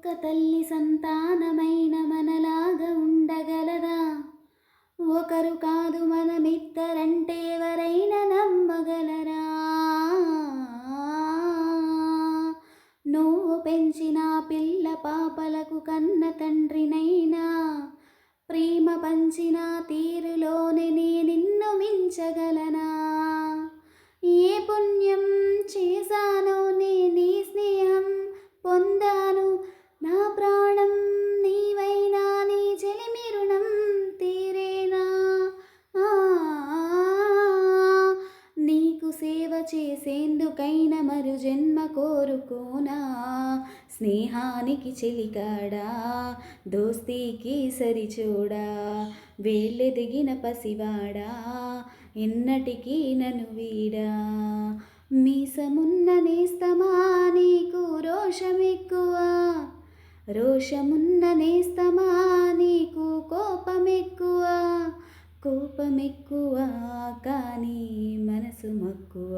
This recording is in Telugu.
ఒక్క తల్లి సంతానమైన మనలాగా ఉండగలదా? ఒకరు కాదు మనమిద్దరంటే ఎవరైనా నమ్మగలరా? నువ్వు పెంచిన పిల్ల పాపలకు కన్న తండ్రినైనా ప్రేమ పంచిన తీరులోనే నిన్ను మించగలనా? ఏ పుణ్యం చేశానో నీ స్నేహం పొందాను, నా ప్రాణం నీవైనా నీ చెలిమి రుణం తీరేనా? ఆ, నీకు సేవ చేసేందుకైనా మరు జన్మ కోరుకోనా? స్నేహానికి చెలికాడా, దోస్తీకి సరిచూడా, వేళ్ళెదిగిన పసివాడా, ఎన్నటికీ నన్ను వీడా. మీసమున్న నేస్తమా నీకు రోషమెక్కువ, రోషమున్న నేస్తమా నీకు కోపమెక్కువ, కోపమెక్కువ కానీ మనసు మక్కువ.